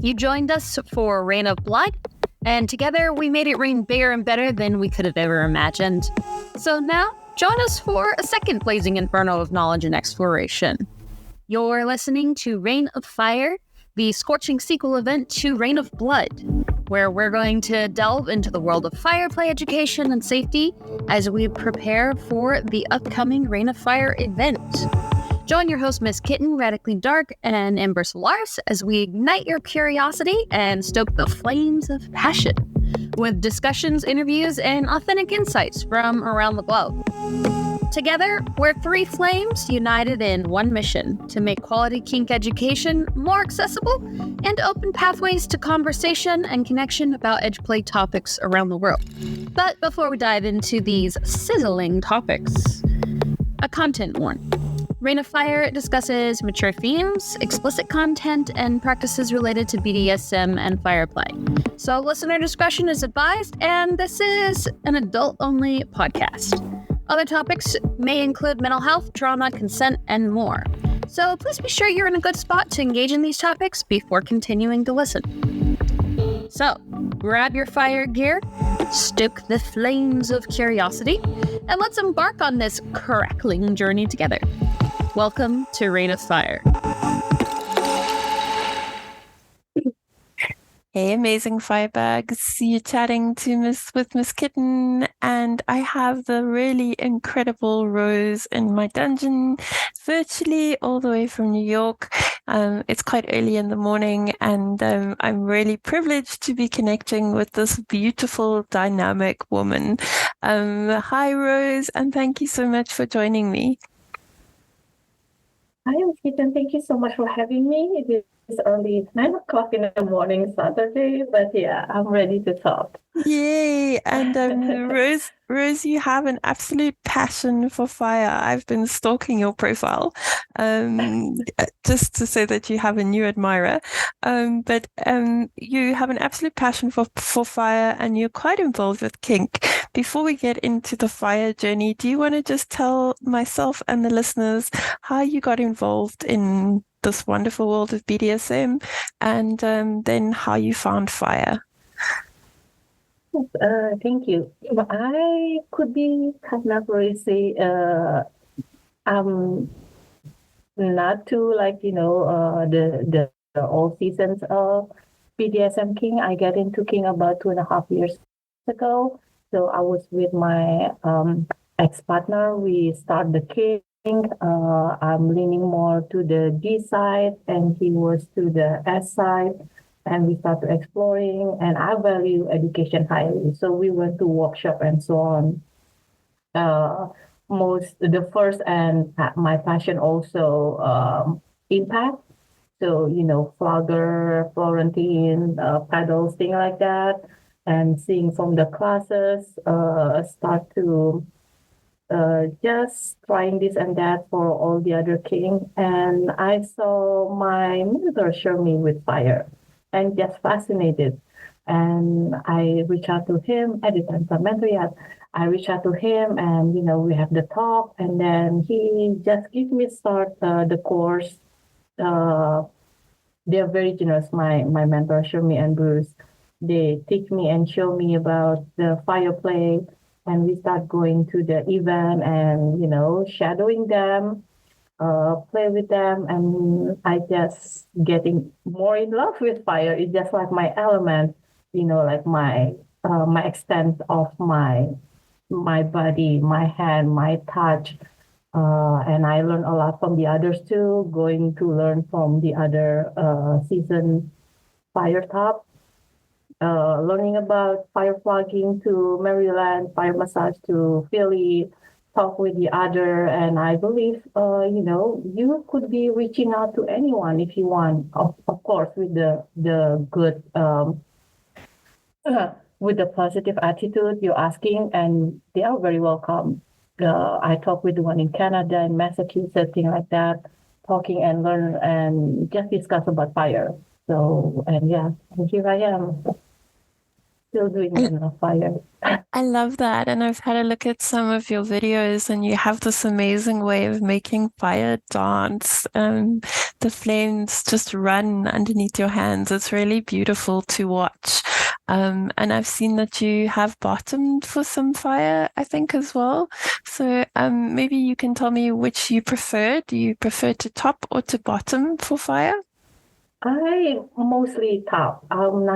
You joined us for Rain of Blood, and together we made it rain bigger and better than we could have ever imagined. So now, join us for a second blazing inferno of knowledge and exploration. You're listening to Rain of Fire, the scorching sequel event to Rain of Blood, where we're going to delve into the world of fire play education and safety as we prepare for the upcoming Rain of Fire event. Join your host, Miss Kitten, Radically Dark, and Ember Solaris as we ignite your curiosity and stoke the flames of passion with discussions, interviews, and authentic insights from around the globe. Together, we're three flames united in one mission to make quality kink education more accessible and open pathways to conversation and connection about edgeplay topics around the world. But before we dive into these sizzling topics, a content warning. Rain of Fire discusses mature themes, explicit content, and practices related to BDSM and fire play. So listener discretion is advised, and this is an adult-only podcast. Other topics may include mental health, trauma, consent, and more. So please be sure you're in a good spot to engage in these topics before continuing to listen. So, grab your fire gear, stoke the flames of curiosity, and let's embark on this crackling journey together. Welcome to Rain of Fire. Hey, amazing firebags. You're chatting with Miss Kitten, and I have the really incredible Rose in my dungeon, virtually all the way from New York. It's quite early in the morning, and I'm really privileged to be connecting with this beautiful, dynamic woman. Hi, Rose, and thank you so much for joining me. Hi, Kitten. Thank you so much for having me. It is early, 9 o'clock in the morning, Saturday, but yeah, I'm ready to talk. Yay! And Rose, you have an absolute passion for fire. I've been stalking your profile, just to say that you have a new admirer. But you have an absolute passion for fire, and you're quite involved with kink. Before we get into the fire journey, do you want to just tell myself and the listeners how you got involved in this wonderful world of BDSM, and then how you found fire? Thank you. I could be kind of crazy. I'm not too the all seasons of BDSM King. I get into King about 2.5 years ago. So I was with my ex-partner. We start the King. I'm leaning more to the D side, and he was to the S side. And we started exploring, and I value education highly. So we went to workshop and so on. The first and my passion also impact. So, Flogger, Florentine, pedals, things like that. And seeing from the classes, start to just trying this and that for all the other king. And I saw my mentor show me with fire. And just fascinated. And I reached out to him at the time, I reached out to him, and we have the talk, and then he just gave me start the course. They're very generous. My mentor, Shirley and Bruce, they teach me and show me about the fire play, and we start going to the event and shadowing them. Play with them, and I just getting more in love with fire. It's just like my element, like my extent of my body, my hand, my touch, and I learn a lot from the others too. Going to learn from the other season fire top, learning about fire flogging to Maryland, fire massage to Philly. Talk with the other, and I believe, you could be reaching out to anyone if you want, of course, with the good, with the positive attitude you're asking, and they are very welcome. I talked with the one in Canada and Massachusetts, things like that, talking and learn and just discuss about fire. So, and yeah, and here I am. still doing it in the fire. I love that. And I've had a look at some of your videos, and you have this amazing way of making fire dance. The flames just run underneath your hands. It's really beautiful to watch. And I've seen that you have bottomed for some fire, I think, as well. So maybe you can tell me which you prefer. Do you prefer to top or to bottom for fire? I mostly top. I'm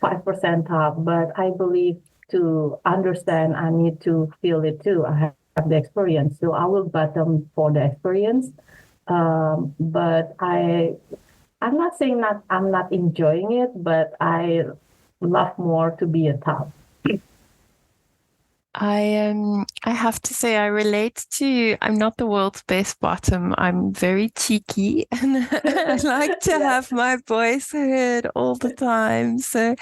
95% top, but I believe to understand, I need to feel it too. I have the experience, so I will bottom for the experience. But I'm not saying that I'm not enjoying it, but I love more to be a top. I have to say I relate to you. I'm not the world's best bottom. I'm very cheeky and I like to have my voice heard all the time. So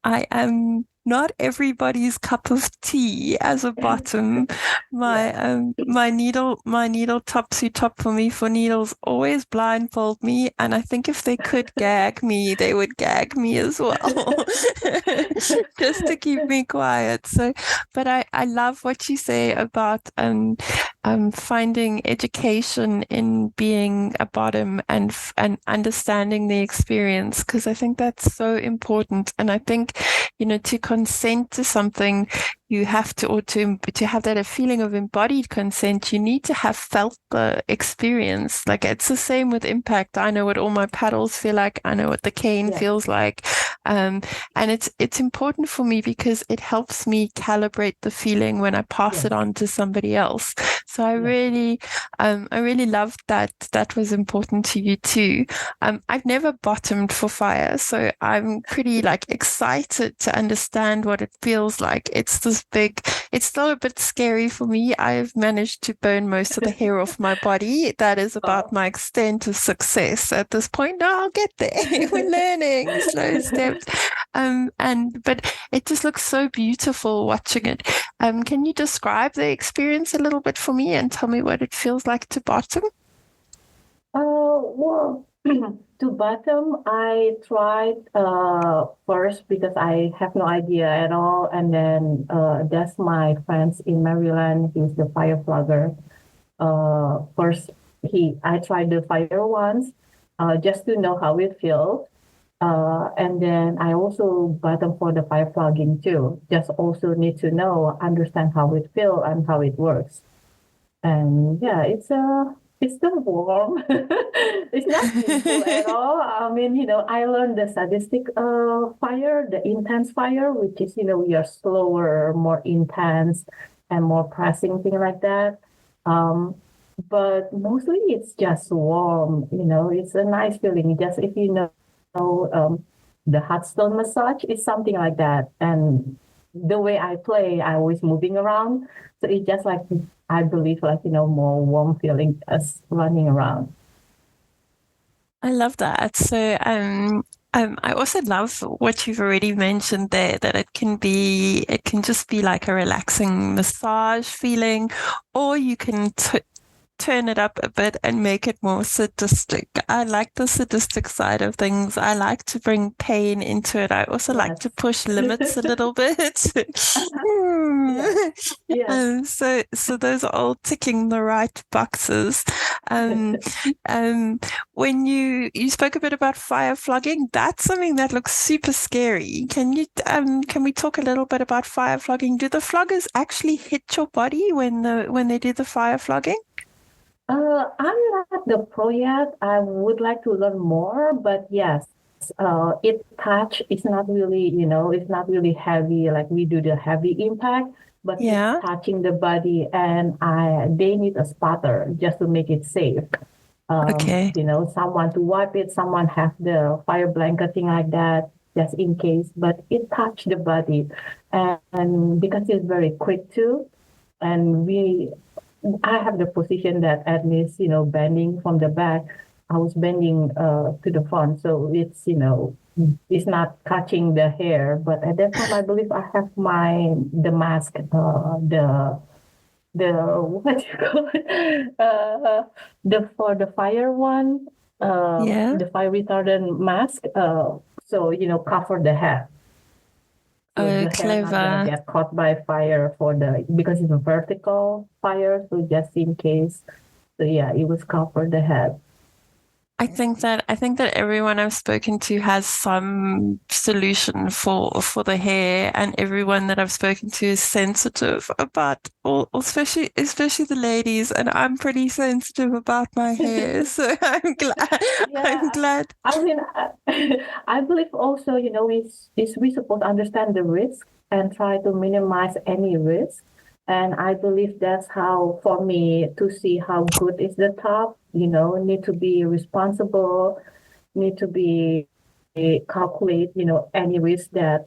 I am not everybody's cup of tea as a bottom. My needle tops who top for me for needles always blindfold me, and I think if they could gag me, they would gag me as well. Just to keep me quiet. So but I love what you say about finding education in being a bottom and understanding the experience, because I think that's so important. And I think, to consent to something, you have to, or to have that a feeling of embodied consent, you need to have felt the experience. Like it's the same with impact. I know what all my paddles feel like. I know what the cane feels like. And it's important for me because it helps me calibrate the feeling when I pass it on to somebody else. So I really loved that. That was important to you too. I've never bottomed for fire, so I'm pretty excited to understand what it feels like. It's still a bit scary for me. I've managed to burn most of the hair off my body. That is about my extent of success at this point. No, I'll get there. We're learning slow steps. But it just looks so beautiful watching it. Can you describe the experience a little bit for me and tell me what it feels like to bottom? Well, to bottom, I tried first because I have no idea at all. And then that's my friends in Maryland. He's the fire flogger. First, I tried the fire once just to know how it feels. And then I also bottom for the fire flogging too. Just also need to understand how it feels and how it works. And yeah, it's still warm. It's not painful at all. I mean, I learned the sadistic fire, the intense fire, which is, you're slower, more intense, and more pressing, thing like that. But mostly it's just warm. It's a nice feeling. Just if the hot stone massage is something like that. And the way I play, I always moving around. So it's just I believe more warm feeling as running around. I love that. So I also love what you've already mentioned there, that it can just be like a relaxing massage feeling, or you can turn it up a bit and make it more sadistic. I like the sadistic side of things. I like to bring pain into it. I also like to push limits a little bit. So those are all ticking the right boxes. When you spoke a bit about fire flogging, that's something that looks super scary. Can we talk a little bit about fire flogging? Do the floggers actually hit your body when they do the fire flogging? I'm not the pro yet. I would like to learn more, but yes, it's not really, it's not really heavy like we do the heavy impact, but it's touching the body, and they need a spotter just to make it safe. Someone to wipe it, someone have the fire blanket, thing like that, just in case, but it touched the body. And because it's very quick too, and I have the position that at least, bending from the back, I was bending to the front. So it's not catching the hair. But at that time, I believe I have the mask, the what do you call it? For the fire one, the fire retardant mask. So, cover the head. So Oh, the hair not gonna clever. get caught by fire because it's a vertical fire, so just in case. So yeah, it was covered the head. I think that everyone I've spoken to has some solution for the hair, and everyone that I've spoken to is sensitive about especially the ladies, and I'm pretty sensitive about my hair, so I'm glad. I'm Yeah, glad. I mean, I believe also, we supposed to understand the risk and try to minimize any risk. And I believe that's how, for me, to see how good is the top, need to be responsible, need to be calculate, any risk that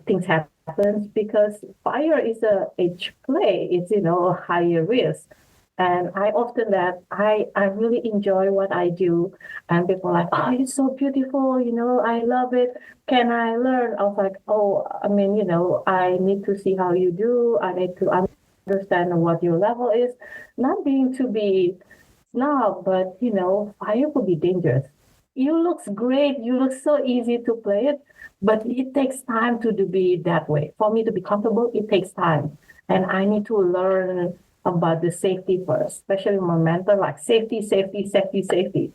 things happens because fire is a age play. It's, a higher risk. And I often that I really enjoy what I do. And people are like, oh, it's so beautiful, I love it. Can I learn? I was like, oh, I mean, I need to see how you do. I need to understand what your level is. Not being to be snob, but fire could be dangerous. You looks great, you look so easy to play it, but it takes time to be that way. For me to be comfortable, it takes time. And I need to learn about the safety first, especially my mentor, like safety, safety, safety, safety.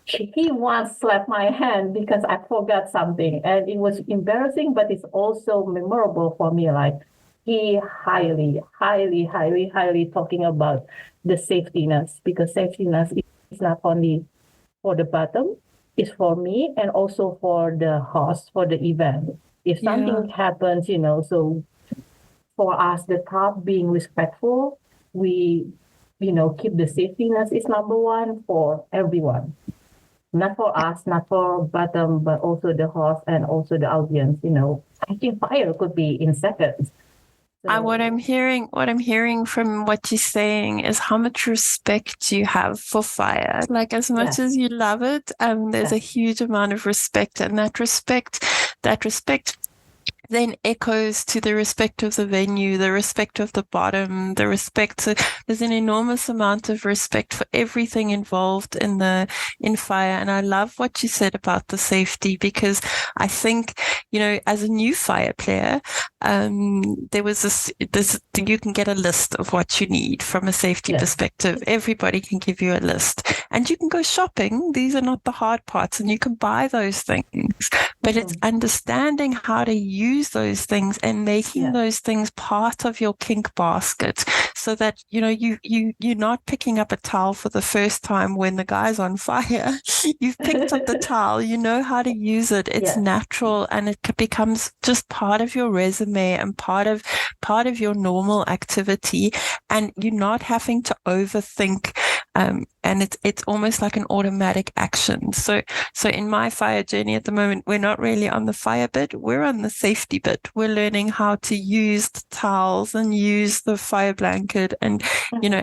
He once slapped my hand because I forgot something, and it was embarrassing, but it's also memorable for me. Like he highly, highly, highly, highly talking about the safetiness because safetiness is not only for the bottom, it's for me and also for the host for the event. If Yeah. something happens, so for us, the top being respectful, we, keep the safetiness is number one for everyone. Not for us, not for bottom, but also the host and also the audience, I think fire could be in seconds. What I'm So hearing from what you're saying is how much respect you have for fire. Like as much yes, as you love it, there's a yes, huge amount of respect, and that respect then echoes to the respect of the venue, the respect of the bottom, the respect. So there's an enormous amount of respect for everything involved in fire. And I love what you said about the safety because I think, as a new fire player, there was this you can get a list of what you need from a safety yes, perspective. Everybody can give you a list, and you can go shopping. These are not the hard parts, and you can buy those things. But it's mm-hmm. understanding how to use those things and making Yes, those things part of your kink basket so that, you're not picking up a towel for the first time when the guy's on fire. You've picked up the towel, you know how to use it. It's yes, natural and it becomes just part of your resume and part of your normal activity. And you're not having to overthink. And it's almost like an automatic action. So in my fire journey at the moment, we're not really on the fire bit. We're on the safety bit. We're learning how to use the towels and use the fire blanket and, mm-hmm.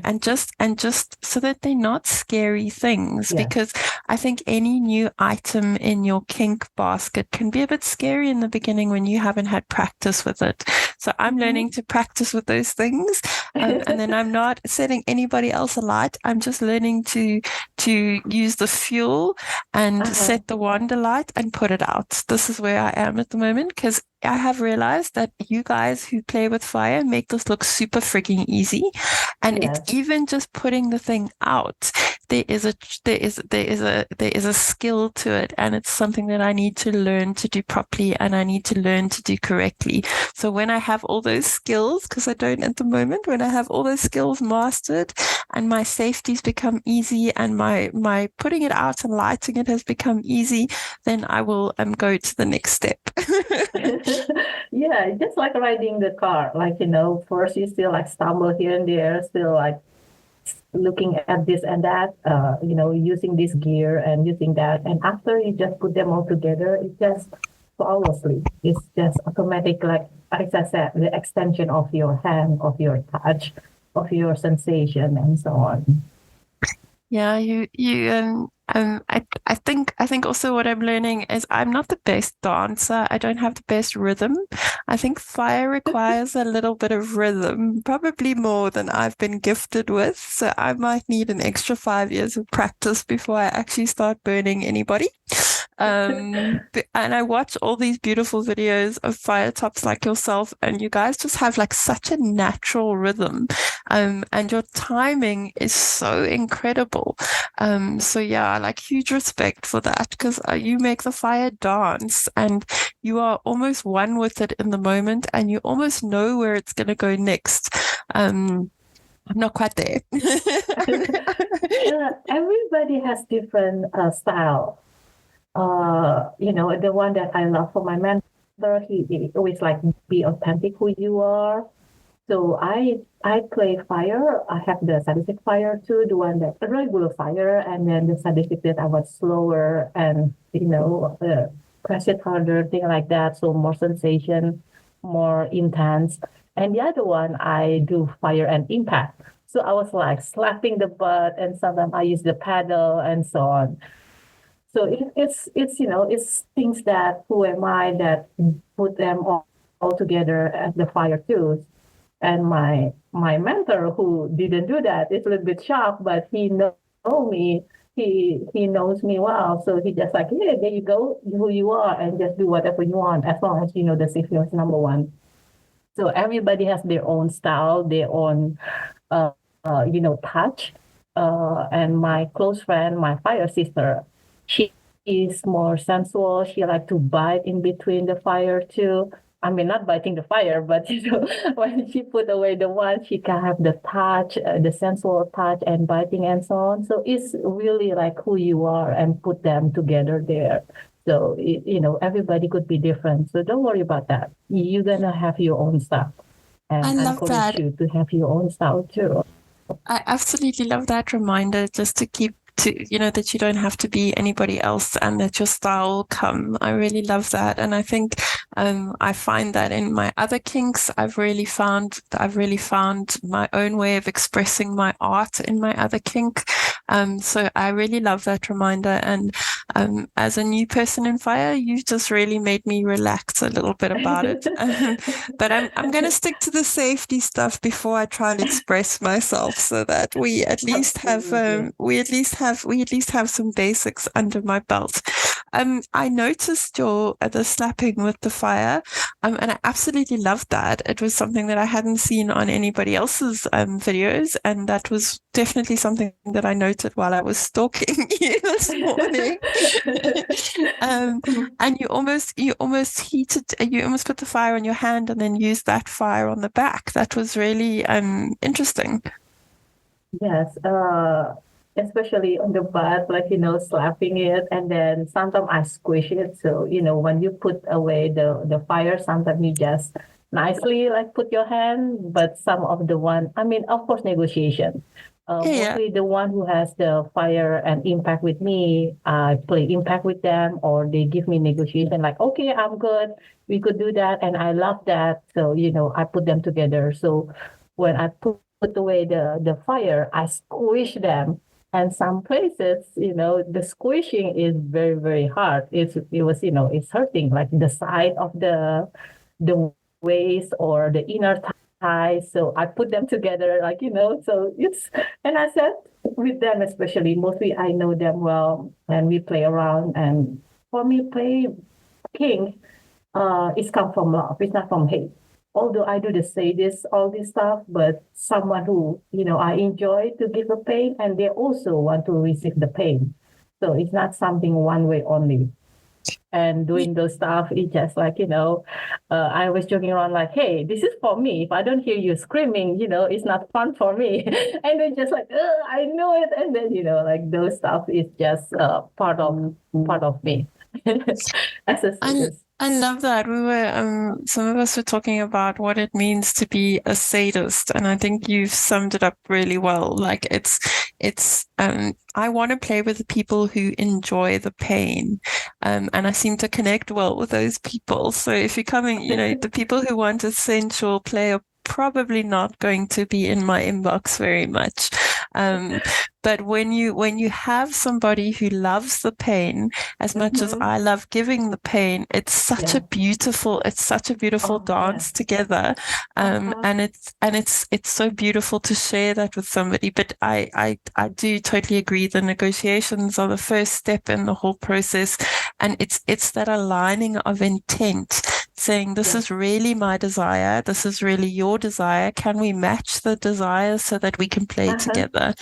and just so that they're not scary things, Yes, because I think any new item in your kink basket can be a bit scary in the beginning when you haven't had practice with it. So I'm mm-hmm. learning to practice with those things. And then I'm not setting anybody else alight. I'm just learning to use the fuel and uh-huh. set the wander light and put it out. This is where I am at the moment because I have realized that you guys who play with fire make this look super freaking easy. And it's Yes, even just putting the thing out. There is a skill to it, and it's something that I need to learn to do properly and I need to learn to do correctly. So when I have all those skills, because I don't at the moment, when I have all those skills mastered and my safety's become easy and my putting it out and lighting it has become easy, then I will go to the next step. yeah, just like riding the car. Like, first you still like stumble here and there, still like looking at this and that, using this gear and using that. And after you just put them all together, it just flawlessly. It's just automatic, like as I said, the extension of your hand, of your touch, of your sensation, and so on. Yeah, I think also what I'm learning is I'm not the best dancer. I don't have the best rhythm. I think fire requires a little bit of rhythm, probably more than I've been gifted with. So I might need an extra 5 years of practice before I actually start burning anybody. And I watch all these beautiful videos of fire tops like yourself, and you guys just have like such a natural rhythm. And your timing is so incredible. So yeah, like huge respect for that, because you make the fire dance and you are almost one with it in the moment, and you almost know where it's going to go next. I'm not quite there. Everybody has different style. The one that I love for my mentor, he always like, be authentic who you are. So I play fire. I have the sadistic fire too, the one that regular fire, and then the sadistic that I was slower and press it harder, thing like that. So more sensation, more intense. And the other one I do fire and impact. So I was like slapping the butt, and sometimes I use the paddle and so on. So it's things that who am I that put them all together at the fire too. And my mentor who didn't do that is a little bit shocked, but he know me. He knows me well, so he just like, hey, there you go, who you are, and just do whatever you want as long as you know the safety is number one. So everybody has their own style, their own touch. And my close friend, my fire sister, she is more sensual. She like to bite in between the fire too. I mean, not biting the fire, but when she put away the one, she can have the touch, the sensual touch and biting and so on. So it's really like who you are and put them together there. So, everybody could be different. So don't worry about that. You're going to have your own stuff. And I love encourage you to have your own style too. I absolutely love that reminder, just to keep that you don't have to be anybody else and that your style will come. I really love that. And I think I find that in my other kinks, I've really found my own way of expressing my art in my other kink. So I really love that reminder. And as a new person in fire, you just really made me relax a little bit about it. But I'm going to stick to the safety stuff before I try and express myself, so that we at least have some basics under my belt. I noticed the slapping with the fire, and I absolutely loved that. It was something that I hadn't seen on anybody else's videos, and that was definitely something that I noted while I was stalking you this morning. And you almost put the fire on your hand and then used that fire on the back. That was really interesting. Yes, especially on the butt, like, slapping it, and then sometimes I squish it. So, when you put away the fire, sometimes you just nicely like put your hand, but some of the one, I mean, of course, negotiation. Mostly the one who has the fire and impact with me, I play impact with them, or they give me negotiation like, okay, I'm good, we could do that, and I love that. So, I put them together. So when I put away the fire, I squish them. And some places, the squishing is very, very hard. It's hurting, like the side of the waist or the inner thigh. So I put them together, like, so and I said with them, especially, mostly I know them well and we play around. And for me, play kink, it's come from love. It's not from hate. Although I do all this stuff, but someone who, I enjoy to give a pain, and they also want to receive the pain. So it's not something one way only. And doing those stuff, it's just like, I was joking around like, hey, this is for me. If I don't hear you screaming, it's not fun for me. And then just like, I know it. And then, like those stuff is just part of me. As a sadist. I love that. We were, some of us were talking about what it means to be a sadist, and I think you've summed it up really well. Like I want to play with the people who enjoy the pain, and I seem to connect well with those people. So if you're coming, the people who want a sensual probably not going to be in my inbox very much. But when you have somebody who loves the pain as much as I love giving the pain, it's such a beautiful dance together. And it's so beautiful to share that with somebody. But I do totally agree. The negotiations are the first step in the whole process, and it's that aligning of intent, saying this is really my desire, this is really your desire. Can we match the desires so that we can play together?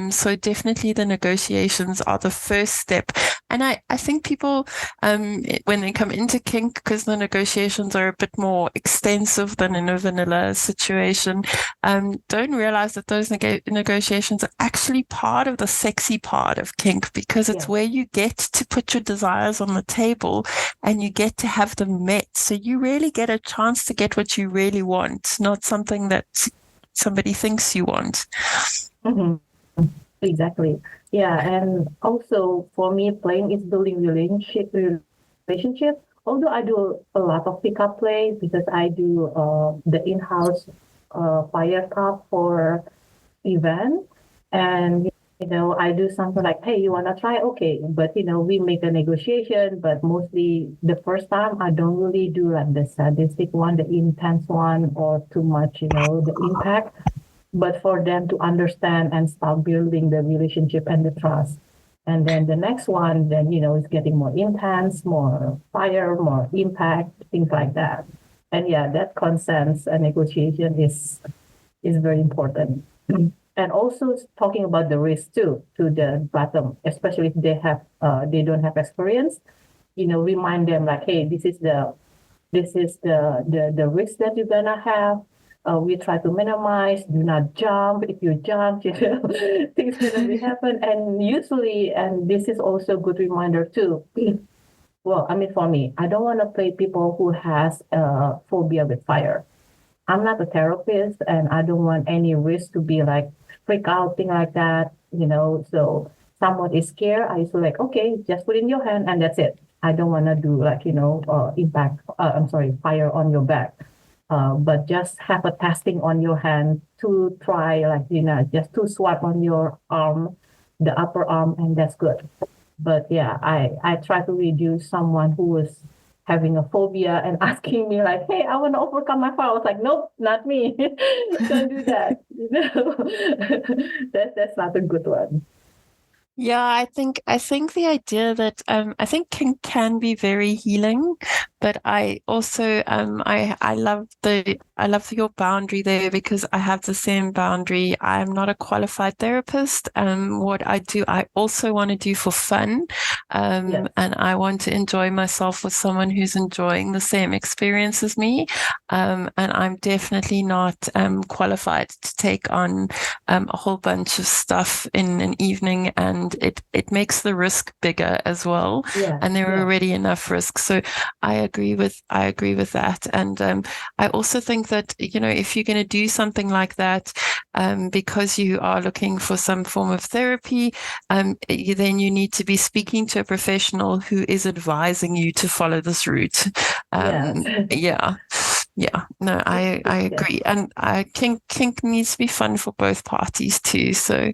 So definitely the negotiations are the first step. And I think people, when they come into kink, because the negotiations are a bit more extensive than in a vanilla situation, don't realize that those negotiations are actually part of the sexy part of kink, because it's where you get to put your desires on the table and you get to have them met. So you really get a chance to get what you really want, not something that somebody thinks you want. Exactly. Yeah, and also for me, playing is building relationship. Although I do a lot of pickup play because I do the in-house fire cup for event, and I do something like, hey, you wanna try? Okay, but we make a negotiation. But mostly the first time, I don't really do like the sadistic one, the intense one, or too much, the impact. But for them to understand and start building the relationship and the trust. And then the next one, then, is getting more intense, more fire, more impact, things like that. And yeah, that consent and negotiation is very important. And also talking about the risk too, to the bottom, especially if they don't have experience, remind them like, hey, this is the risk that you're gonna have. We try to minimize, do not jump. If you jump, things will happen. And usually, and this is also a good reminder too. Well, I mean, for me, I don't want to play people who has a phobia with fire. I'm not a therapist, and I don't want any risk to be like freak out, thing like that. So someone is scared, I usually like, okay, just put in your hand and that's it. I don't want to do like, fire on your back. But just have a testing on your hand to try, like, just to swap on your arm, the upper arm, and that's good. But yeah, I try to reduce someone who was having a phobia and asking me like, hey, I want to overcome my phobia. I was like, nope, not me. Don't do that. That's not a good one. Yeah, I think the idea that I think can be very healing, but I also I love your boundary there, because I have the same boundary. I'm not a qualified therapist. What I do, I also want to do for fun, and I want to enjoy myself with someone who's enjoying the same experience as me. And I'm definitely not qualified to take on a whole bunch of stuff in an evening, and it makes the risk bigger as well. And there are already enough risks. So I agree with that. And I also think that, if you're going to do something like that, because you are looking for some form of therapy, then you need to be speaking to a professional who is advising you to follow this route. Yeah, no, I agree. And kink needs to be fun for both parties too. So,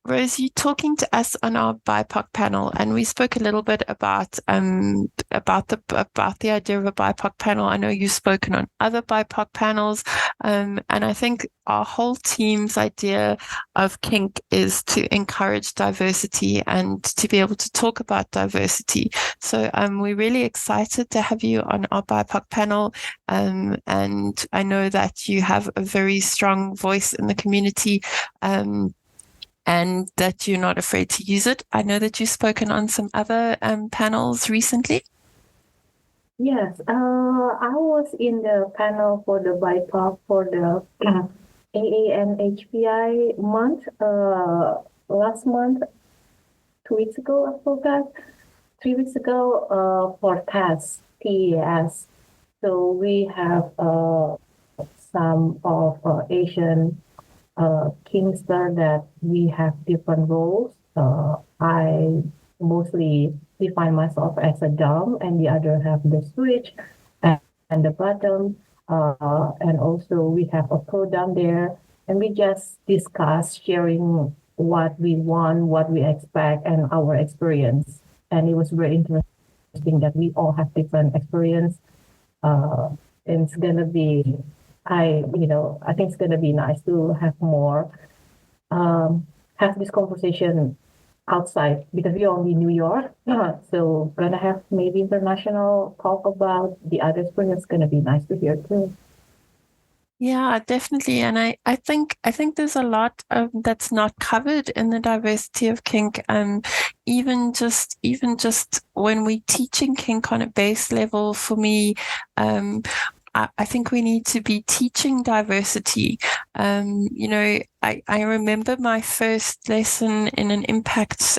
Rose, you talking to us on our BIPOC panel, and we spoke a little bit about the idea of a BIPOC panel. I know you've spoken on other BIPOC panels, and I think our whole team's idea of kink is to encourage diversity and to be able to talk about diversity. So we're really excited to have you on our BIPOC panel, and I know that you have a very strong voice in the community. And that you're not afraid to use it. I know that you've spoken on some other panels recently. Yes, I was in the panel for the BIPOC for the AANHPI month, last month, 2 weeks ago, I forgot, 3 weeks ago, for TES. So we have some of Asian Kingster that we have different roles. I mostly define myself as a dom, and the other have the switch and the bottom. And also we have a pro down there, and we just discuss sharing what we want, what we expect, and our experience. And it was very interesting that we all have different experience. And it's gonna be, I think it's gonna be nice to have more, have this conversation outside because we're only New York. So gonna have maybe international talk about the other experience. Gonna be nice to hear too. Yeah, definitely. And I think there's a lot that's not covered in the diversity of kink. Even just when we're teaching kink on a base level, for me, I think we need to be teaching diversity. I remember my first lesson in an impact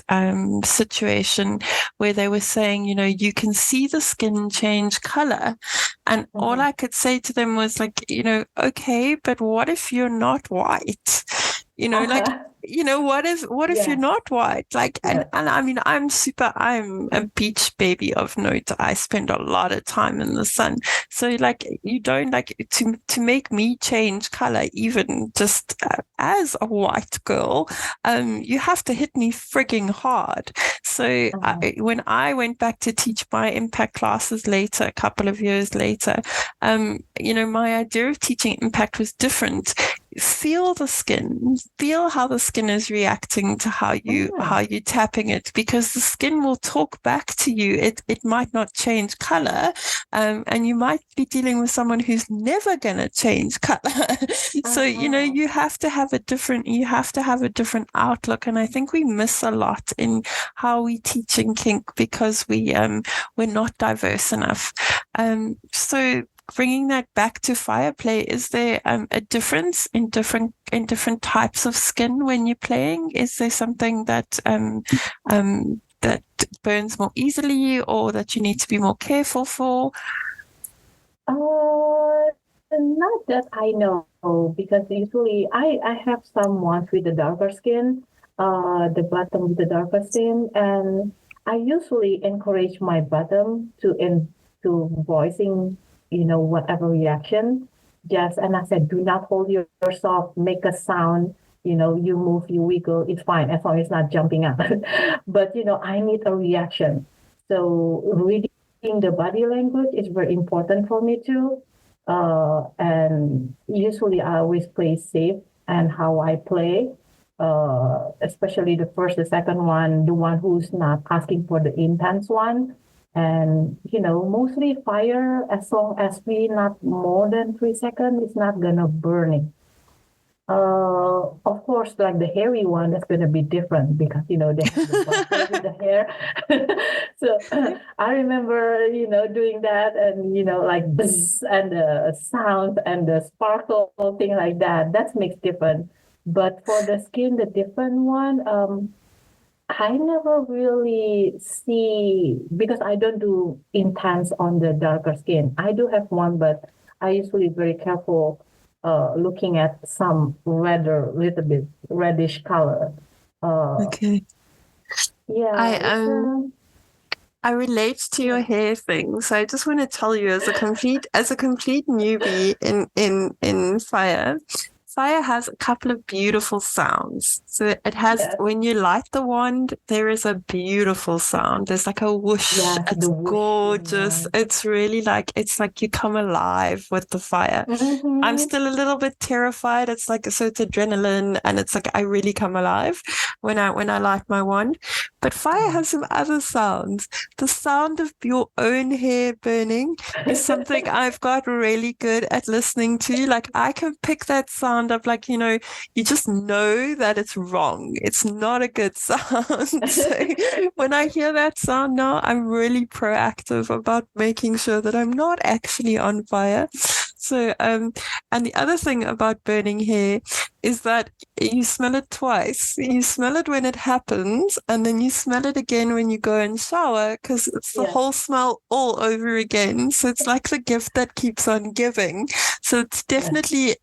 situation where they were saying, you can see the skin change color. And all I could say to them was like, okay, but what if you're not white? What if you're not white? Like, and I mean, I'm a beach baby of note. I spend a lot of time in the sun. So like, you don't like to make me change color, even just as a white girl, you have to hit me frigging hard. So when I went back to teach my impact classes later, a couple of years later, my idea of teaching impact was different. Feel the skin, feel how the skin is reacting to how you're tapping it, because the skin will talk back to you. It might not change color, and you might be dealing with someone who's never gonna change color. So you have to have a different outlook, and I think we miss a lot in how we teach in kink because we're not diverse enough. So bringing that back to fire play, is there a difference in different types of skin when you're playing? Is there something that that burns more easily, or that you need to be more careful for? Not that I know, because usually I have some ones with the darker skin, the bottom with the darker skin, and I usually encourage my bottom to voicing, whatever reaction. And I said, do not hold yourself, make a sound, you move, you wiggle, it's fine as long as it's not jumping up. But, I need a reaction. So reading the body language is very important for me too. And usually I always play safe and how I play, especially the first, the second one, the one who's not asking for the intense one. And, mostly fire, as long as we not more than 3 seconds, it's not gonna burn it. Of course, like the hairy one, that's gonna be different because, they have the buffer with the hair. So I remember, doing that and, like buzz and the sound and the sparkle thing like that. That makes different. But for the skin, the different one, I never really see, because I don't do intense on the darker skin. I do have one, but I usually very careful looking at some little bit reddish color. Okay. Yeah. I relate to your hair thing, so I just want to tell you, as a complete newbie in fire. Fire has a couple of beautiful sounds. So it has, when you light the wand, there is a beautiful sound. There's like a whoosh. Yes, it's whoosh, gorgeous. Yeah. It's really it's like you come alive with the fire. Mm-hmm. I'm still a little bit terrified. It's adrenaline, and it's like I really come alive when I light my wand. But fire has some other sounds. The sound of your own hair burning is something I've got really good at listening to. Like I can pick that sound up, like, you just know that it's wrong. It's not a good sound. So when I hear that sound now, I'm really proactive about making sure that I'm not actually on fire. So, and the other thing about burning hair is that you smell it twice. You smell it when it happens, and then you smell it again when you go and shower, because it's the whole smell all over again. So it's like the gift that keeps on giving. So it's definitely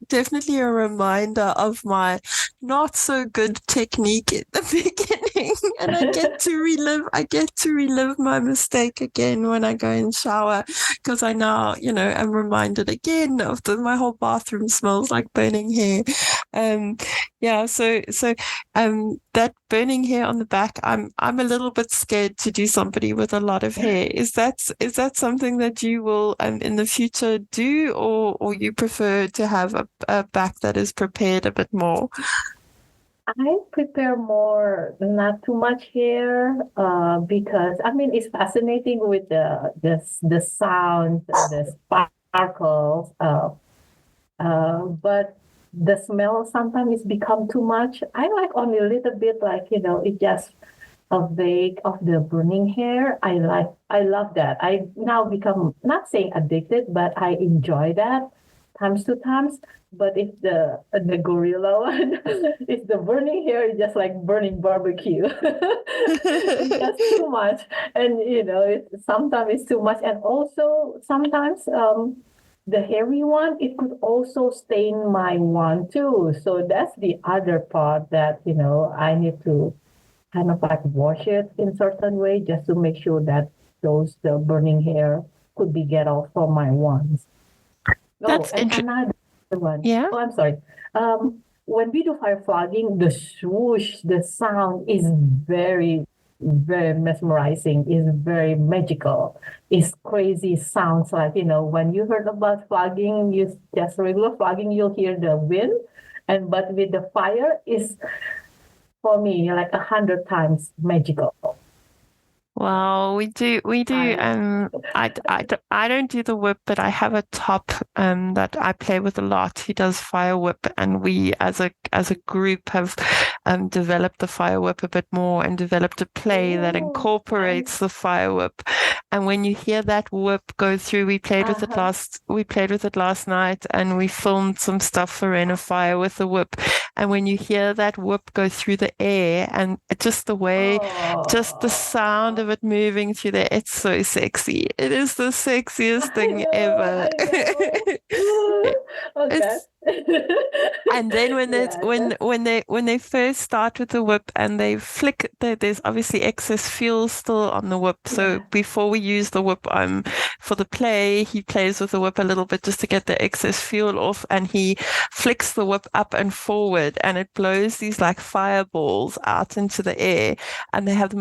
a reminder of my not so good technique at the beginning. And I get to relive my mistake again when I go and shower, because I now, I'm reminded again of my whole bathroom smells like burning hair. That burning hair on the back, I'm a little bit scared to do somebody with a lot of hair. Is that something that you will in the future do, or you prefer to have a back that is prepared a bit more? I prepare more, not too much hair, because I mean it's fascinating with the sound, the sparkles, but the smell sometimes it's become too much. I like only a little bit, like it just a vague of the burning hair. I love that. I now become not saying addicted, but I enjoy that times two times. But if the gorilla one, if the burning hair is just like burning barbecue. It's just too much, and sometimes it's too much, and also sometimes the hairy one, it could also stain my one too. So that's the other part that I need to kind of like wash it in certain way just to make sure that the burning hair could be get off from my ones. That's another one. Yeah. Oh, I'm sorry. When we do fire flogging, the swoosh, the sound is very, very mesmerizing. Is very magical. It's crazy. Sounds like when you heard about flogging, you just regular flogging, you'll hear the wind, but with the fire is for me like 100 times magical. Well, we do. I don't do the whip, but I have a top that I play with a lot. He does fire whip, and we as a group have developed the fire whip a bit more and developed a play that incorporates the fire whip. And when you hear that whip go through, we played with it last night, and we filmed some stuff for Rain of Fire with the whip. And when you hear that whip go through the air, and just the way, just the sound of it moving through there, it's so sexy. It is the sexiest thing ever. And then when they first start with the whip and they flick, there's obviously excess fuel still on the whip. So before we use the whip, for the play, he plays with the whip a little bit just to get the excess fuel off, and he flicks the whip up and forward, and it blows these like fireballs out into the air, and they have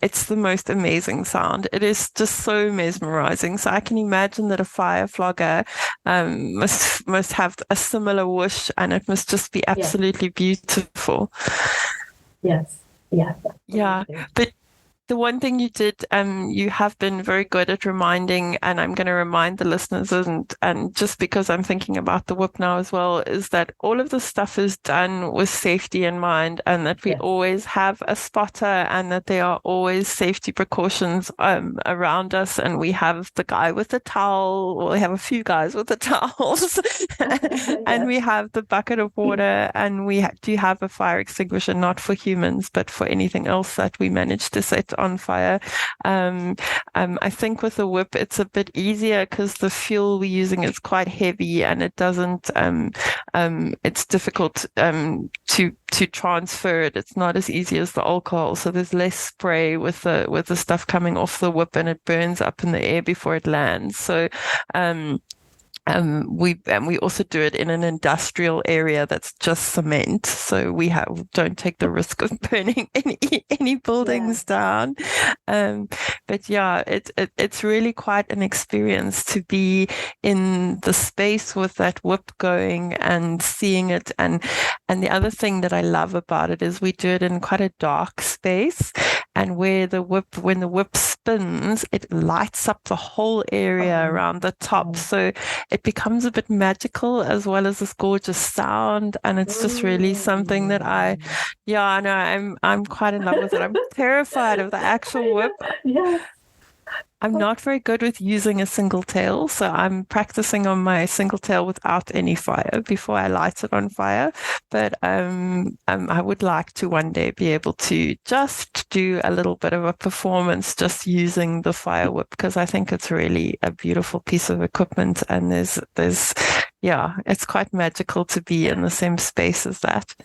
it's the most amazing sound. It is just so mesmerizing. So I can imagine that a fire flogger must have a similar whoosh, and it must just be absolutely beautiful. Yes. Yeah. But the one thing you did, you have been very good at reminding, and I'm going to remind the listeners, and just because I'm thinking about the whip now as well, is that all of the stuff is done with safety in mind, and that we always have a spotter, and that there are always safety precautions around us. And we have the guy with the towel, or we have a few guys with the towels, and we have the bucket of water, and we do have a fire extinguisher, not for humans, but for anything else that we manage to set on fire. I think with the whip it's a bit easier because the fuel we're using is quite heavy, and it doesn't it's difficult to transfer it. It's not as easy as the alcohol, so there's less spray with the stuff coming off the whip, and it burns up in the air before it lands. So we also do it in an industrial area that's just cement, so we don't take the risk of burning any buildings down. But yeah, it's really quite an experience to be in the space with that whip going and seeing it. And the other thing that I love about it is we do it in quite a dark space, and when the whip spins, it lights up the whole area around the top. So it becomes a bit magical as well as this gorgeous sound, and it's just really something that I'm quite in love with it. I'm terrified of the actual whip. I'm not very good with using a single tail, so I'm practicing on my single tail without any fire before I light it on fire. But I would like to one day be able to just do a little bit of a performance just using the fire whip, because I think it's really a beautiful piece of equipment, and there's it's quite magical to be in the same space as that.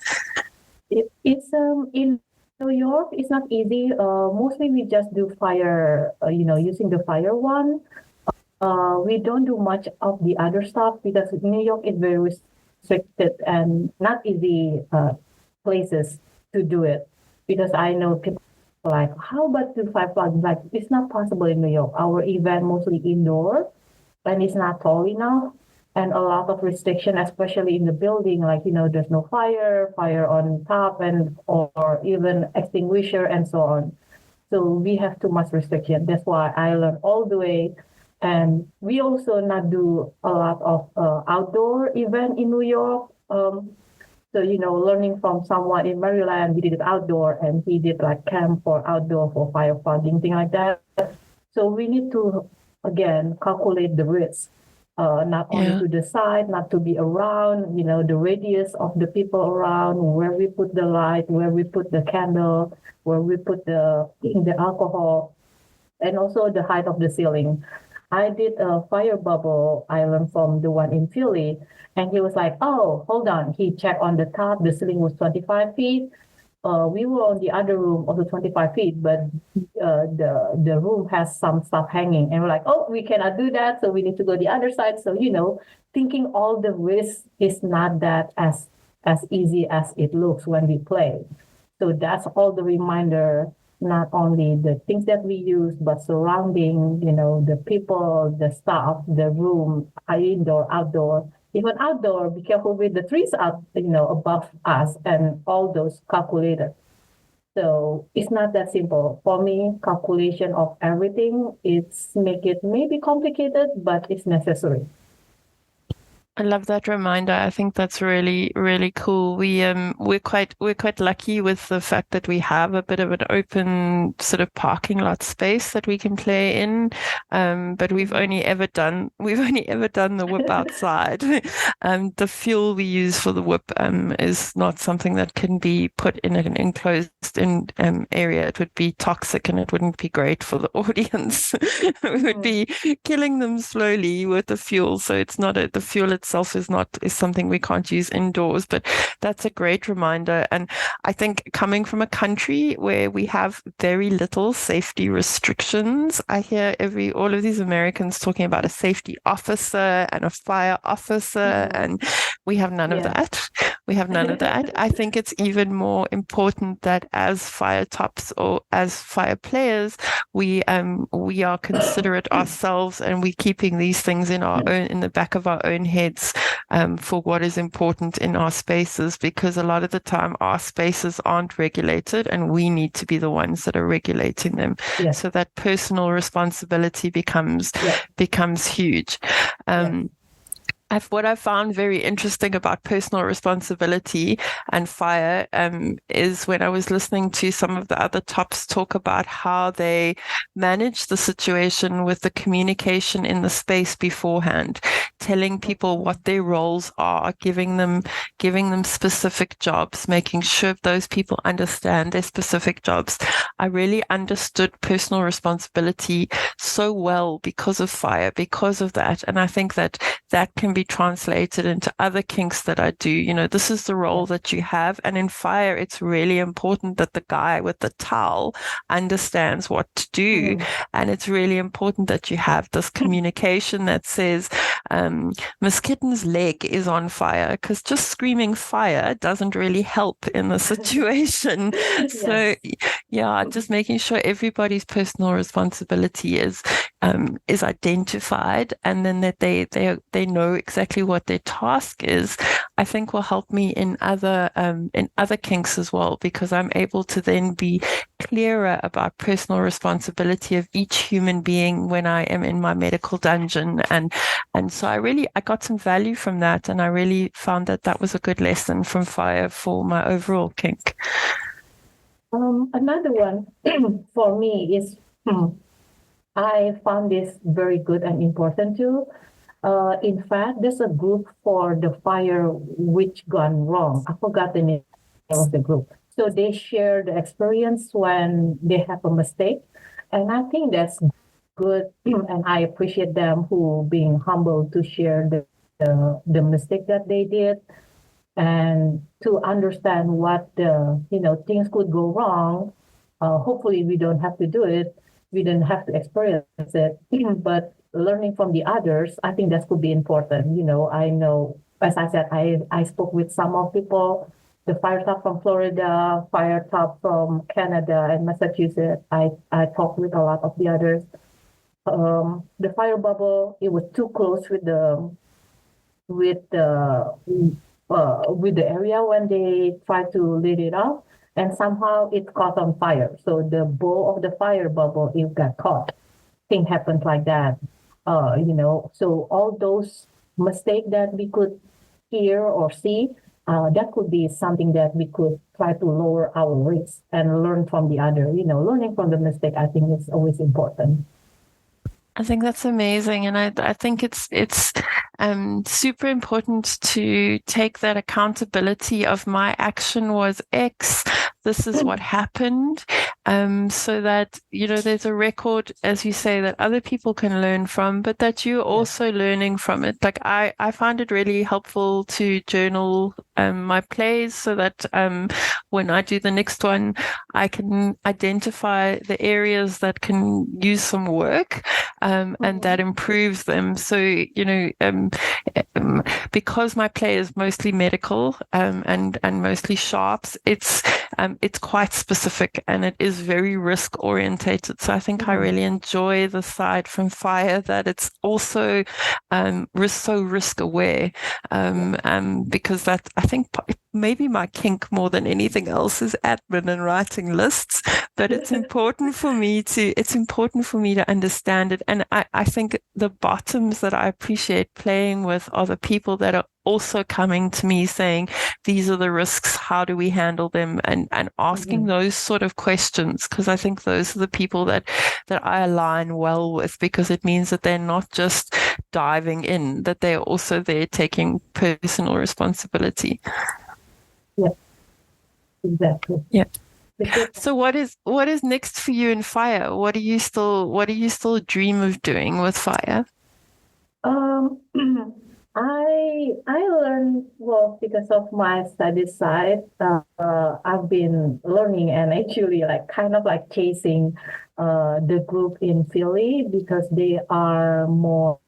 It's in New York, it's not easy. Mostly we just do fire, using the fire one. We don't do much of the other stuff because New York is very restricted and not easy places to do it. Because I know people like, how about do fire flags? Like, it's not possible in New York. Our event mostly indoor, and it's not tall enough. And a lot of restriction, especially in the building, like, there's no fire on top, and or even extinguisher and so on. So we have too much restriction. That's why I learned all the way. And we also not do a lot of outdoor event in New York. So, learning from someone in Maryland, he did it outdoor, and he did like camp for outdoor for firefighting, thing like that. So we need to, again, calculate the risk. Not only to the side, not to be around, the radius of the people around, where we put the light, where we put the candle, where we put the alcohol, and also the height of the ceiling. I did a fire bubble. I learned from the one in Philly, and he was like, "Oh, hold on." He checked on the top. The ceiling was 25 feet. We were on the other room, also 25 feet, but the room has some stuff hanging. And we're like, oh, we cannot do that, so we need to go the other side. So, thinking all the risks is not that as easy as it looks when we play. So that's all the reminder, not only the things that we use, but surrounding, the people, the staff, the room, indoor, outdoor. Even outdoor, be careful with the trees up, above us, and all those calculated. So it's not that simple. For me, calculation of everything, make it maybe complicated, but it's necessary. I love that reminder. I think that's really, really cool. We're quite lucky with the fact that we have a bit of an open sort of parking lot space that we can play in. But we've only ever done the whip outside. The fuel we use for the whip is not something that can be put in an enclosed area. It would be toxic and it wouldn't be great for the audience. We would be killing them slowly with the fuel. So the fuel itself is something we can't use indoors, but that's a great reminder. And I think coming from a country where we have very little safety restrictions, I hear all of these Americans talking about a safety officer and a fire officer, and we have none of that. We have none of that. I think it's even more important that as fire tops or as fire players, we are considerate ourselves, and we're keeping these things in the back of our own heads for what is important in our spaces, because a lot of the time our spaces aren't regulated and we need to be the ones that are regulating them. So that personal responsibility becomes huge. What I found very interesting about personal responsibility and fire is when I was listening to some of the other tops talk about how they manage the situation with the communication in the space beforehand, telling people what their roles are, giving them specific jobs, making sure those people understand their specific jobs. I really understood personal responsibility so well because of fire, because of that. And I think that can be translated into other kinks that I do. This is the role that you have. And in fire, it's really important that the guy with the towel understands what to do. And it's really important that you have this communication that says, Miss Kitten's leg is on fire, because just screaming fire doesn't really help in the situation. So just making sure everybody's personal responsibility is identified, and then that they know exactly what their task is, I think will help me in other kinks as well, because I'm able to then be clearer about personal responsibility of each human being when I am in my medical dungeon. And so I got some value from that, and I really found that was a good lesson from fire for my overall kink. Another one for me is I found this very good and important too. In fact, there's a group for the fire which gone wrong. I forgot the name of the group. So they share the experience when they have a mistake. And I think that's good. And I appreciate them who being humble to share the mistake that they did, and to understand what the things could go wrong. Hopefully, we don't have to do it. We don't have to experience it, but learning from the others, I think that could be important. I know, as I said, I spoke with some of people, the fire top from Florida, fire top from Canada and Massachusetts. I talked with a lot of the others. The fire bubble, it was too close with with the with the area when they try to lit it up, and somehow it caught on fire. So the bowl of the fire bubble, it got caught. Thing happens like that. So all those mistakes that we could hear or see, that could be something that we could try to lower our risk and learn from the other. Learning from the mistake, I think, is always important. I think that's amazing, and I think it's super important to take that accountability of my action was X. This is what happened, so that there's a record, as you say, that other people can learn from, but that you're also learning from it. Like I find it really helpful to journal my plays, so that when I do the next one, I can identify the areas that can use some work. And that improves them. So, because my play is mostly medical and mostly sharps, it's quite specific and it is very risk orientated. So I think I really enjoy the side from Fire that it's also so risk aware, because that, I think, maybe my kink more than anything else is admin and writing lists, but it's important for me to understand it. And I think the bottoms that I appreciate playing with are the people that are also coming to me saying, these are the risks, how do we handle them, and asking those sort of questions, because I think those are the people that I align well with, because it means that they're not just diving in, that they're also there taking personal responsibility. Yeah, exactly. Yeah. So what is next for you in Fire? What do you still dream of doing with Fire? I learned, well, because of my study side. I've been learning and actually kind of chasing the group in Philly, because they are more.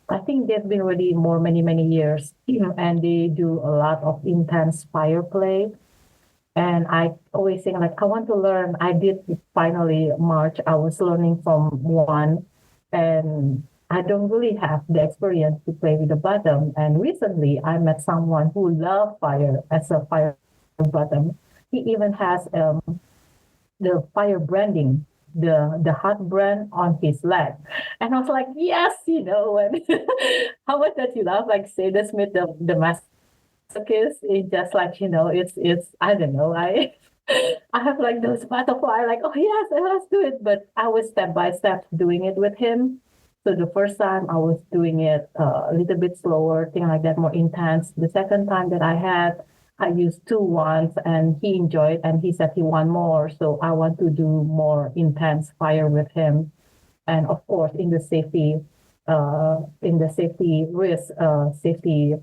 I think they've been already many years, and they do a lot of intense fire play. And I always think I want to learn. I did finally March. I was learning from one, and I don't really have the experience to play with the bottom. And recently I met someone who loves fire as a fire bottom. He even has the fire branding, the hot brand on his leg. And I was like, yes, when how much that you love, Sadist Smith, the masochist, it's just it's I don't know, I have those butterfly, oh yes, let's do it. But I was step by step doing it with him. So the first time I was doing it a little bit slower, thing like that, more intense. The second time that I used 2 once, and he enjoyed, and he said he want more. So I want to do more intense fire with him. And of course, in the safety risk, safety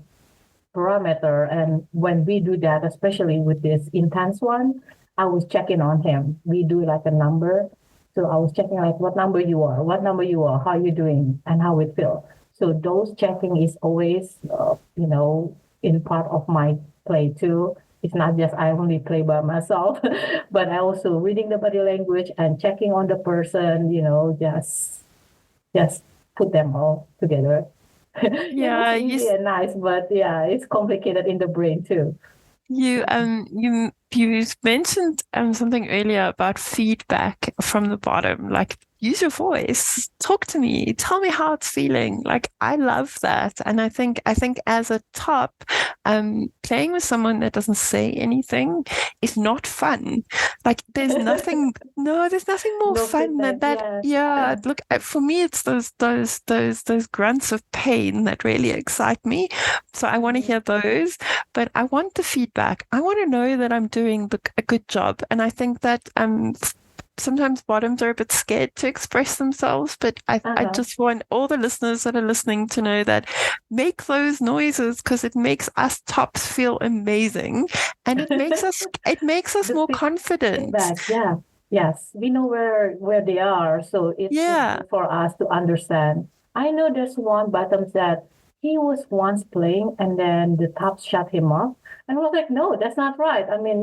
parameter. And when we do that, especially with this intense one, I was checking on him. We do a number. So I was checking what number you are, how you doing, and how it feels. So those checking is always, in part of my play too. It's not just I only play by myself, but I also reading the body language and checking on the person, just put them all together. Yeah, it's easy and nice, but yeah, it's complicated in the brain too. You mentioned something earlier about feedback from the bottom, use your voice, talk to me, tell me how it's feeling. I love that. And I think as a top, playing with someone that doesn't say anything is not fun. There's nothing more fun than that. Yeah. Look, for me, it's those grunts of pain that really excite me. So I want to hear those, but I want the feedback. I want to know that I'm doing a good job. And I think that sometimes bottoms are a bit scared to express themselves, but I just want all the listeners that are listening to know that make those noises, because it makes us tops feel amazing, and it makes us more confident. Feedback, yeah. Yes, we know where they are, so it's good for us to understand. I know there's one bottoms that he was once playing and then the top shut him off. And I was like, no, that's not right. I mean,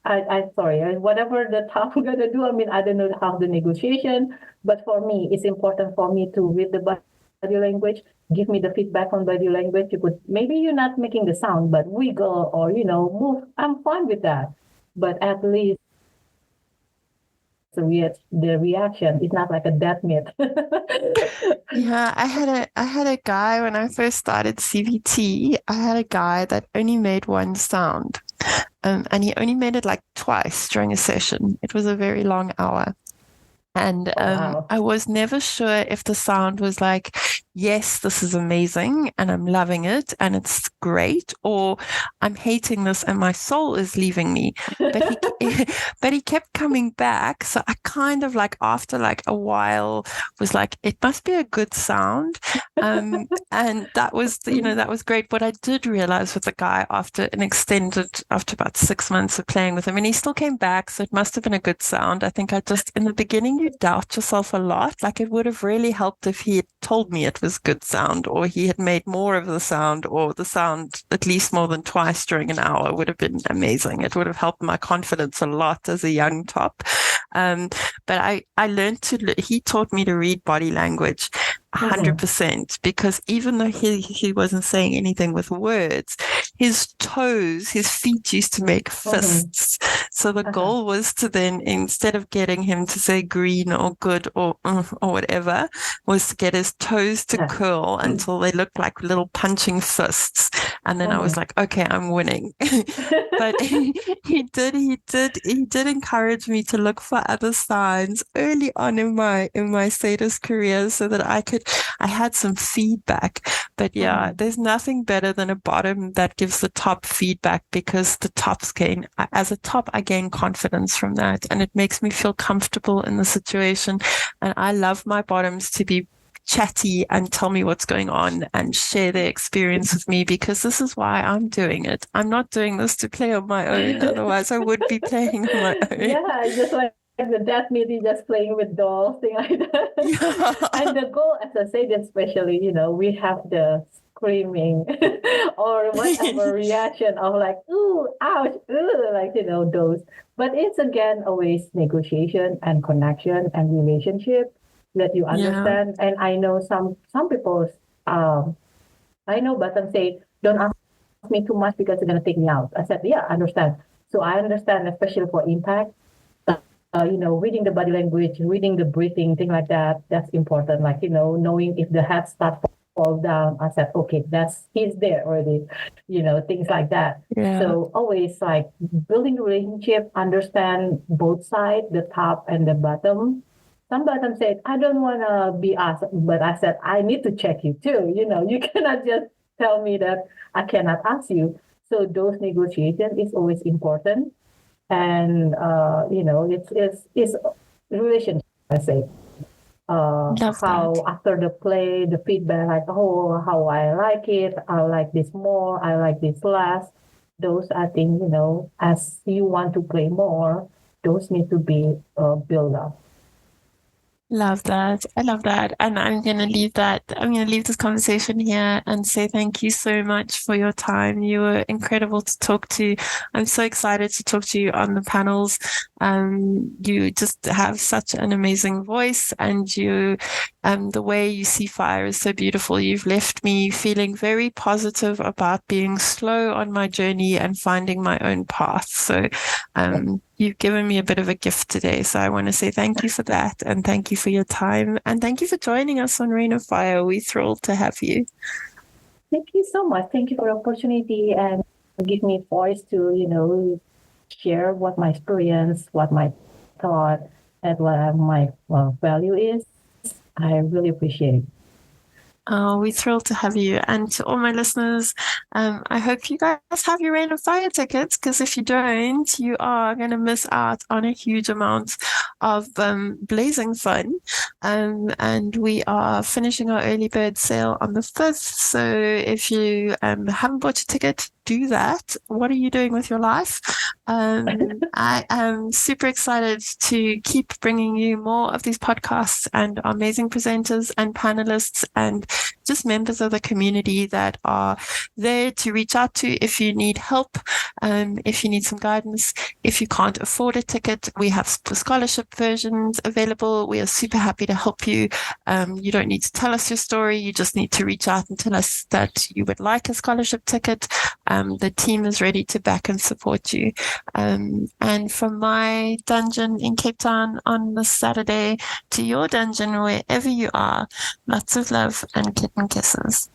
I'm sorry, whatever the top gonna do, I mean, I don't know how the negotiation, but for me, it's important for me to read the body language, give me the feedback on body language. You could, maybe you're not making the sound, but wiggle or, move. I'm fine with that. But at least the reaction is not like a death myth. Yeah, I had a guy when I first started CVT. I had a guy that only made one sound, and he only made it like twice during a session. It was a very long hour. And Wow. I was never sure if the sound was like, yes, this is amazing and I'm loving it and it's great, or I'm hating this and my soul is leaving me. But he kept coming back. So I kind of like, after like a while, was like, it must be a good sound. And that was, that was great. But I did realize with the guy after about 6 months of playing with him, and he still came back. So it must have been a good sound. I think in the beginning, you doubt yourself a lot. Like, it would have really helped if he had told me it was good sound, or he had made more of the sound, or the sound at least more than twice during an hour would have been amazing. It would have helped my confidence a lot as a young top. But I learned he taught me to read body language 100%, because even though he wasn't saying anything with words, his feet used to make fists. So the goal was to then, instead of getting him to say green or good or whatever, was to get his toes to curl until they looked like little punching fists. And then I was like, okay, I'm winning. But he did encourage me to look for other signs early on in my sadist career, so that I had some feedback. But yeah, there's nothing better than a bottom that gives the top feedback, because the tops as a top, I gain confidence from that, and it makes me feel comfortable in the situation. And I love my bottoms to be chatty and tell me what's going on and share their experience with me, because this is why I'm doing it. I'm not doing this to play on my own. Otherwise I would be playing on my own. Yeah, just like the death meat, just playing with dolls, thing like that. Yeah. And the goal, as I said, especially, we have the screaming or whatever reaction of like, ooh, ouch, ooh, like, those. But it's again always negotiation and connection and relationship that you understand. Yeah. And I know some people, I know, but some say, don't ask me too much because it's going to take me out. I said, yeah, I understand. So I understand, especially for impact, reading the body language, reading the breathing, thing like that. That's important. Like, knowing if the head starts to fall down. I said, okay, he's there already, things like that. Yeah. So always like building a relationship, understand both sides, the top and the bottom. Some bottom said, I don't want to be asked, but I said, I need to check you too. You cannot just tell me that I cannot ask you. So those negotiations is always important. And, it's relationship, I say. How after the play, the feedback, like, oh, how I like it. I like this more. I like this less. Those, I think, as you want to play more, those need to be built up. Love that. I love that. And I'm going to leave this conversation here and say thank you so much for your time. You were incredible to talk to. I'm so excited to talk to you on the panels. You just have such an amazing voice, and the way you see fire is so beautiful. You've left me feeling very positive about being slow on my journey and finding my own path. So, you've given me a bit of a gift today. So I want to say thank you for that. And thank you for your time. And thank you for joining us on Rain of Fire. We're thrilled to have you. Thank you so much. Thank you for the opportunity and give me voice to, share what my experience, what my thought, and what my value is. I really appreciate it. Oh, we're thrilled to have you. And to all my listeners, I hope you guys have your Rain of Fire tickets, because if you don't, you are going to miss out on a huge amount of blazing fun. And we are finishing our early bird sale on the 5th. So if you haven't bought your ticket, do that. What are you doing with your life? I am super excited to keep bringing you more of these podcasts and amazing presenters and panelists and just members of the community that are there to reach out to if you need help, if you need some guidance. If you can't afford a ticket, we have the scholarship versions available. We are super happy to help you. You don't need to tell us your story. You just need to reach out and tell us that you would like a scholarship ticket. The team is ready to back and support you. And from my dungeon in Cape Town on this Saturday to your dungeon, wherever you are, lots of love and kitten kisses.